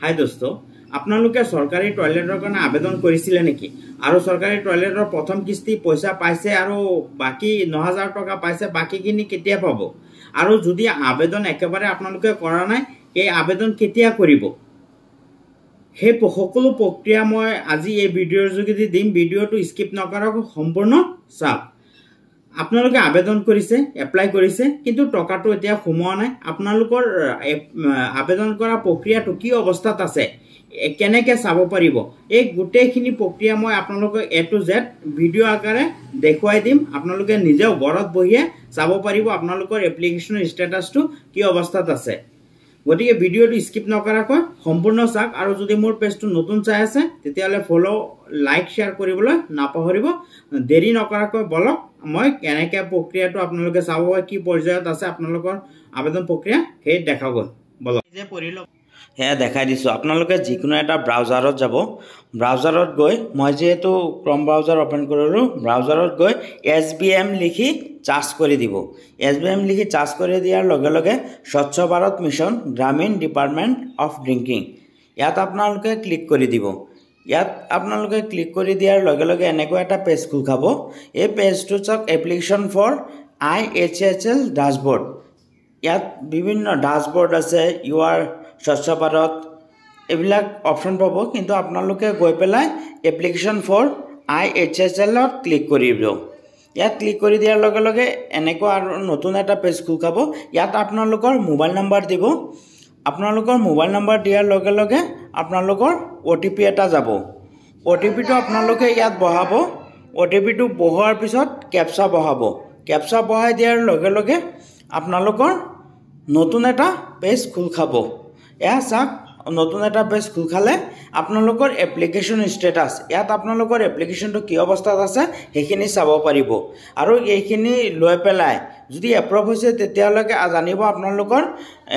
হাই দোস্ত, আপোনালোকে চৰকাৰী টয়লেটৰ কাৰণে আবেদন কৰিছিলে নেকি? আৰু চৰকাৰী টয়লেটৰ প্ৰথম কিস্তি পইচা পাইছে আৰু বাকি 9000 টকা পাইছে, বাকিখিনি কেতিয়া পাব? আৰু যদি আবেদন একেবাৰে আপোনালোকে কৰা নাই, এই আবেদন কেতিয়া কৰিব? সেই সকলো প্ৰক্ৰিয়া মই আজি এই ভিডিঅ'ৰ যোগেদি দিম। ভিডিঅ'টো স্কিপ নকৰাকৈ সম্পূৰ্ণ চাওক। আপোনালোকে আবেদন কৰিছে, এপ্লাই কৰিছে, কিন্তু টকাটো এতিয়া সোমোৱা নাই। আপোনালোকৰ আবেদন কৰা প্ৰক্ৰিয়াটো কি অৱস্থাত আছে, কেনেকৈ চাব পাৰিব, এই গোটেইখিনি প্ৰক্ৰিয়া মই আপোনালোকক A to Z ভিডিঅ' আকাৰে দেখুৱাই দিম। আপোনালোকে নিজেও ঘৰত বহিয়ে চাব পাৰিব আপোনালোকৰ এপ্লিকেশ্যনৰ ষ্টেটাছটো কি অৱস্থাত আছে। গতিকে ভিডিঅ'টো স্কিপ নকৰাকৈ সম্পূৰ্ণ চাওক। আৰু যদি মোৰ পেজটো নতুন চাই আছে তেতিয়াহ'লে ফ'ল' লাইক শ্বেয়াৰ কৰিবলৈ নাপাহৰিব। দেৰি নকৰাকৈ বলক, মই কেনেকৈ প্ৰক্ৰিয়াটো আপোনালোকে চাব, কি পৰ্যায়ত আছে আপোনালোকৰ আবেদন প্ৰক্ৰিয়া সেই দেখাব। বলক, নিজে পঢ়ি লওক। সেয়া দেখাই দিছোঁ। আপোনালোকে যিকোনো এটা ব্ৰাউজাৰত যাব। ব্ৰাউজাৰত গৈ, মই যিহেতু ক্ৰম ব্ৰাউজাৰ অ'পেন কৰিলোঁ, ব্ৰাউজাৰত গৈ SBM লিখি চাৰ্চ কৰি দিব। SBM লিখি চাৰ্চ কৰি দিয়াৰ লগে লগে স্বচ্ছ Bharat mission Gramin department of drinking, ইয়াত আপোনালোকে ক্লিক কৰি দিব। ইয়াত আপোনালোকে ক্লিক কৰি দিয়াৰ লগে লগে এনেকুৱা এটা পেজ খোল খাব। এই পেজটো চাওক, এপ্লিকেশ্যন ফৰ IHHL ডাছবৰ্ড। ইয়াত বিভিন্ন ডাছবৰ্ড আছে, UR স্বচ্ছ ভাৰত, এইবিলাক অপশ্যন পাব। কিন্তু আপোনালোকে গৈ পেলাই এপ্লিকেশ্যন ফৰ IHHL-ত ক্লিক কৰি দিব। ইয়াত ক্লিক কৰি দিয়াৰ লগে লগে এনেকুৱা আৰু নতুন এটা পেজ খোল খাব। ইয়াত আপোনালোকৰ মোবাইল নম্বৰ দিব। আপোনালোকৰ মোবাইল নম্বৰ দিয়াৰ লগে লগে আপোনালোকৰ OTP এটা যাব। OTP-টো আপোনালোকে ইয়াত বহাব। OTP-টো বহোৱাৰ পিছত কেপচা বহাব। কেপচা বহাই দিয়াৰ লগে লগে আপোনালোকৰ নতুন এটা পেজ খোল খাব। এয়া চাওক, নতুন এটা পেজ খোল খালে আপোনালোকৰ এপ্লিকেশ্যন ষ্টেটাছ, ইয়াত আপোনালোকৰ এপ্লিকেশ্যনটো কি অৱস্থাত আছে সেইখিনি চাব পাৰিব। আৰু এইখিনি লৈ পেলাই যদি এপ্ৰুভ হৈছে তেতিয়ালৈকে জানিব আপোনালোকৰ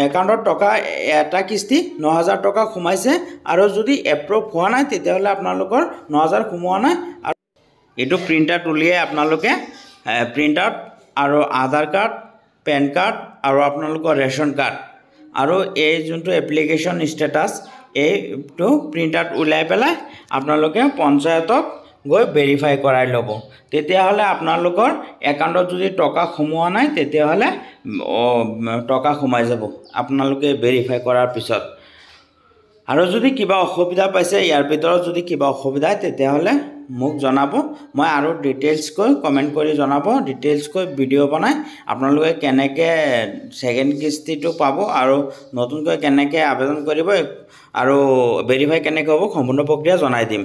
একাউণ্টত টকা এটা কিস্তি 9000 টকা সোমাইছে। আৰু যদি এপ্ৰুভ হোৱা নাই তেতিয়াহ'লে আপোনালোকৰ 9000 সোমোৱা নাই। আৰু এইটো প্ৰিণ্ট আউট উলিয়াই আপোনালোকে প্ৰিণ্ট আউট আৰু আধাৰ কাৰ্ড, পেন কাৰ্ড আৰু আপোনালোকৰ ৰেচন কাৰ্ড আৰু এই যোনটো এপ্লিকেশ্যন ষ্টেটাছ, এইটো প্ৰিণ্ট আউট ওলাই পেলাই আপোনালোকে পঞ্চায়তত গৈ ভেৰিফাই কৰাই ল'ব। তেতিয়াহ'লে আপোনালোকৰ একাউণ্টত যদি টকা সোমোৱা নাই তেতিয়াহ'লে টকা সোমাই যাব আপোনালোকে ভেৰিফাই কৰাৰ পিছত। আৰু যদি কিবা অসুবিধা পাইছে, ইয়াৰ ভিতৰত যদি কিবা অসুবিধা হয় তেতিয়াহ'লে মোক জনাব। মই আৰু ডিটেইলছকৈ কমেণ্ট কৰি জনাব, ডিটেইলছকৈ ভিডিঅ' বনাই আপোনালোকে কেনেকৈ ছেকেণ্ড কিস্তিটো পাব আৰু নতুনকৈ কেনেকৈ আবেদন কৰিব আৰু ভেৰিফাই কেনেকৈ হ'ব সম্পূৰ্ণ প্ৰক্ৰিয়া জনাই দিম।